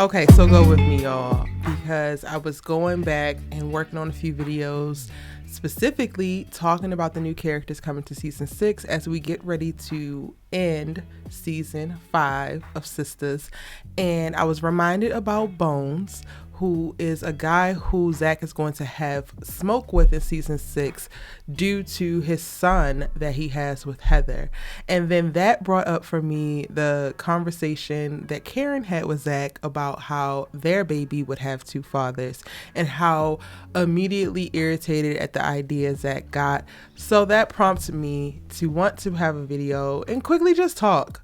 Okay, so go with me, y'all, because I was going back and working on a few videos, specifically talking about the new characters coming to season 6 as we get ready to end season 5 of Sisters. And I was reminded about Bones, who is a guy who ZAC is going to have smoke with in season 6 due to his son that he has with Heather. And then that brought up for me the conversation that Karen had with ZAC about how their baby would have 2 fathers and how immediately irritated at the idea ZAC got. So that prompted me to want to have a video and quickly just talk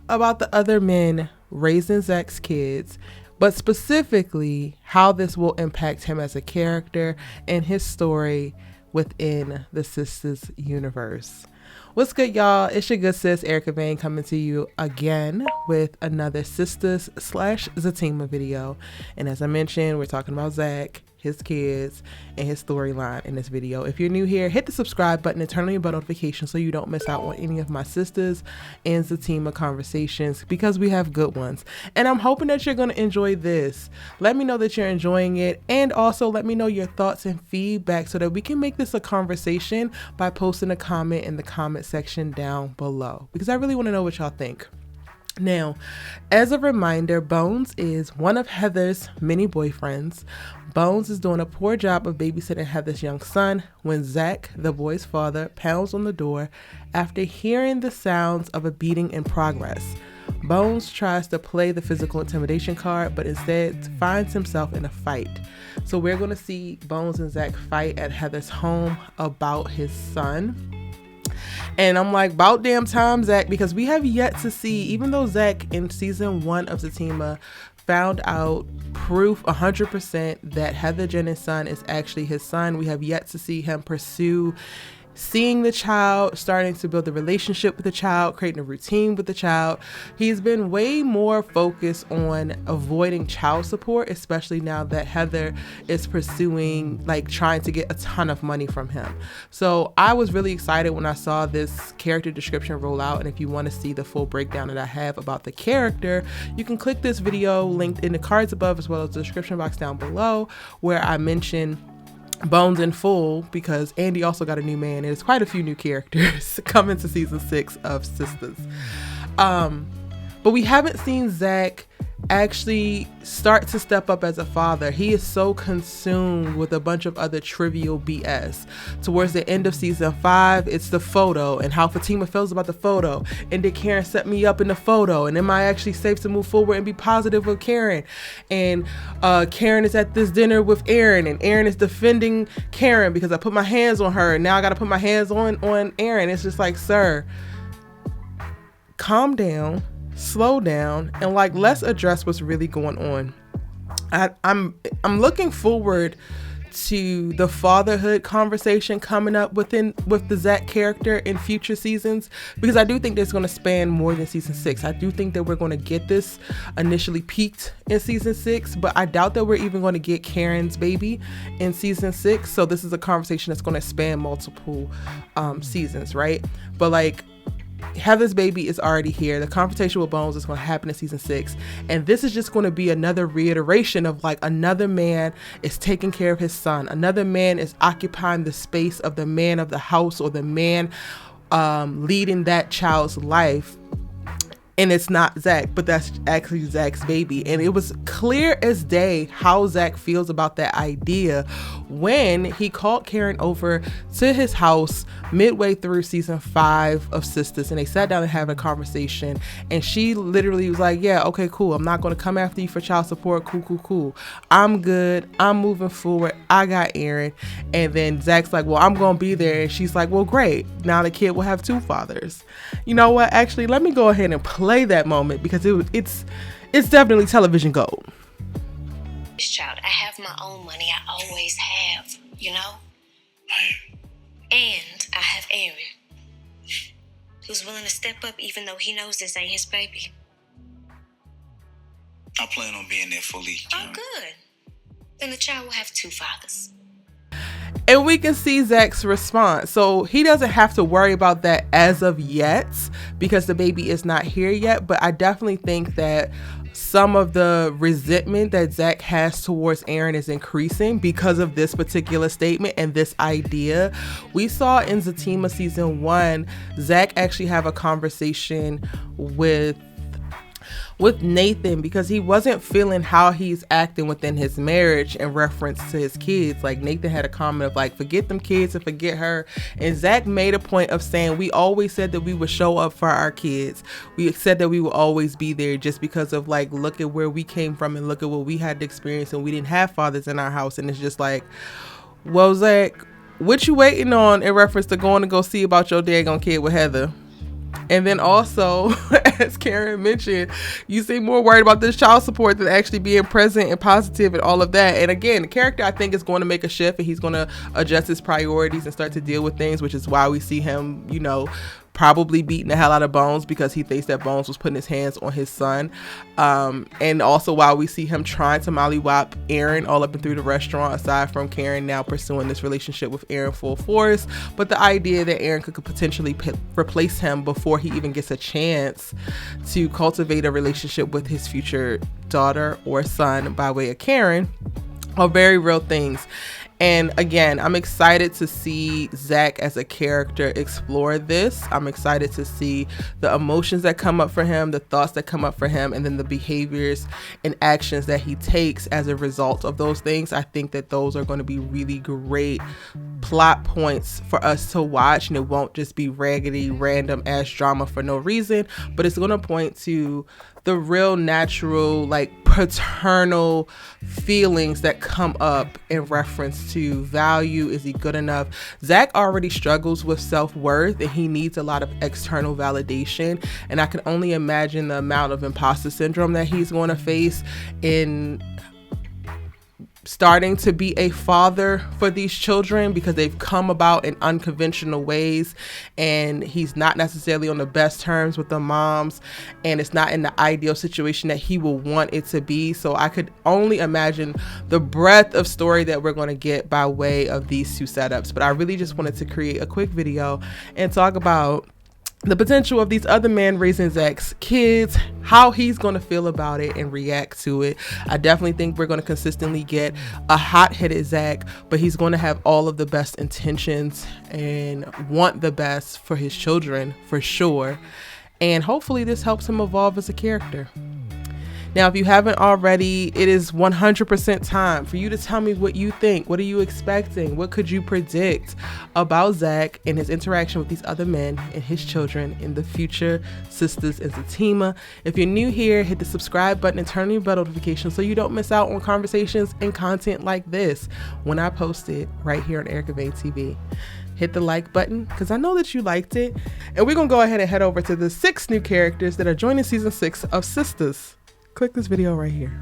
about the other men raising ZAC's kids, but specifically how this will impact him as a character and his story within the Sisters universe. What's good, y'all? It's your good sis Erica Vane coming to you again with another Sisters / Zatima video. And as I mentioned, we're talking about ZAC, his kids, and his storyline in this video. If you're new here, hit the subscribe button and turn on your bell notifications so you don't miss out on any of my Sisters and Zatima conversations, because we have good ones. And I'm hoping that you're going to enjoy this. Let me know that you're enjoying it, and also let me know your thoughts and feedback so that we can make this a conversation by posting a comment in the comment section down below, because I really want to know what y'all think. Now, as a reminder, Bones is one of Heather's many boyfriends. Bones is doing a poor job of babysitting Heather's young son when ZAC, the boy's father, pounds on the door after hearing the sounds of a beating in progress. Bones tries to play the physical intimidation card, but instead finds himself in a fight. So we're going to see Bones and ZAC fight at Heather's home about his son. And I'm like, about damn time, ZAC, because we have yet to see, even though ZAC in season 1 of Zatima found out proof 100% that Heather Jennings' son is actually his son, we have yet to see him pursue seeing the child, starting to build a relationship with the child, creating a routine with the child. He's been way more focused on avoiding child support, especially now that Heather is pursuing, like, trying to get a ton of money from him. So I was really excited when I saw this character description roll out. And if you want to see the full breakdown that I have about the character, you can click this video linked in the cards above, as well as the description box down below, where I mention Bones in full, because Andy also got a new man. There's quite a few new characters coming to season 6 of Sisters. But we haven't seen ZAC actually start to step up as a father. He is so consumed with a bunch of other trivial BS. Towards the end of season 5, it's the photo and how Fatima feels about the photo, and did Karen set me up in the photo, and am I actually safe to move forward and be positive with Karen? And Karen is at this dinner with Aaron, and Aaron is defending Karen because I put my hands on her, and now I got to put my hands on Aaron. It's just like, sir, calm down, slow down, and like, let's address what's really going on. I'm looking forward to the fatherhood conversation coming up with the ZAC character in future seasons, because I do think that's going to span more than season 6. I do think that we're going to get this initially peaked in season 6, but I doubt that we're even going to get Karen's baby in season 6. So this is a conversation that's going to span multiple seasons, right? But like, Heather's baby is already here. The confrontation with Bones is going to happen in season 6, and this is just going to be another reiteration of, like, another man is taking care of his son, another man is occupying the space of the man of the house, or the man leading that child's life. And it's not ZAC, but that's actually ZAC's baby. And it was clear as day how ZAC feels about that idea when he called Karen over to his house midway through season 5 of Sisters, and they sat down and had a conversation, and she literally was like, yeah, okay, cool, I'm not going to come after you for child support, cool, I'm good, I'm moving forward, I got Aaron. And then ZAC's like, well, I'm going to be there, and she's like, well, great, now the kid will have 2 fathers. You know what, actually, let me go ahead and play that moment, because it's definitely television gold. Child, I have my own money. I always have, you know? And I have Aaron, who's willing to step up even though he knows this ain't his baby. I plan on being there fully. Oh, good. Then the child will have 2 fathers. And we can see ZAC's response. So he doesn't have to worry about that as of yet, because the baby is not here yet. But I definitely think that some of the resentment that ZAC has towards Aaron is increasing because of this particular statement and this idea. We saw in Zatima season 1, ZAC actually have a conversation with Nathan because he wasn't feeling how he's acting within his marriage in reference to his kids. Like, Nathan had a comment of like, forget them kids and forget her. And ZAC made a point of saying, we always said that we would show up for our kids. We said that we would always be there, just because of like, look at where we came from and look at what we had to experience, and we didn't have fathers in our house. And it's just like, well, ZAC, what you waiting on in reference to going to go see about your daggone kid with Heather? And then also, as Karen mentioned, you seem more worried about this child support than actually being present and positive and all of that. And again, the character, I think, is going to make a shift, and he's going to adjust his priorities and start to deal with things, which is why we see him, you know, probably beating the hell out of Bones, because he thinks that Bones was putting his hands on his son. And also why we see him trying to mollywop Aaron all up and through the restaurant, aside from Karen now pursuing this relationship with Aaron full force. But the idea that Aaron could potentially replace him before he even gets a chance to cultivate a relationship with his future daughter or son by way of Karen are very real things. And again, I'm excited to see ZAC as a character explore this. I'm excited to see the emotions that come up for him, the thoughts that come up for him, and then the behaviors and actions that he takes as a result of those things. I think that those are going to be really great plot points for us to watch, and it won't just be raggedy, random ass drama for no reason, but it's going to point to the real natural, like, paternal feelings that come up in reference to value. Is he good enough? ZAC already struggles with self-worth, and he needs a lot of external validation. And I can only imagine the amount of imposter syndrome that he's going to face in starting to be a father for these children, because they've come about in unconventional ways, and he's not necessarily on the best terms with the moms, and it's not in the ideal situation that he will want it to be. So I could only imagine the breadth of story that we're going to get by way of these two setups. But I really just wanted to create a quick video and talk about the potential of these other men raising ZAC's kids, how he's going to feel about it and react to it. I definitely think we're going to consistently get a hot-headed ZAC, but he's going to have all of the best intentions and want the best for his children for sure. And hopefully this helps him evolve as a character. Now, if you haven't already, it is 100% time for you to tell me what you think. What are you expecting? What could you predict about ZAC and his interaction with these other men and his children in the future Sisters in Zatima? If you're new here, hit the subscribe button and turn on your bell notifications so you don't miss out on conversations and content like this when I post it right here on Erica Vane TV. Hit the like button because I know that you liked it. And we're going to go ahead and head over to the 6 new characters that are joining season 6 of Sisters. Click this video right here.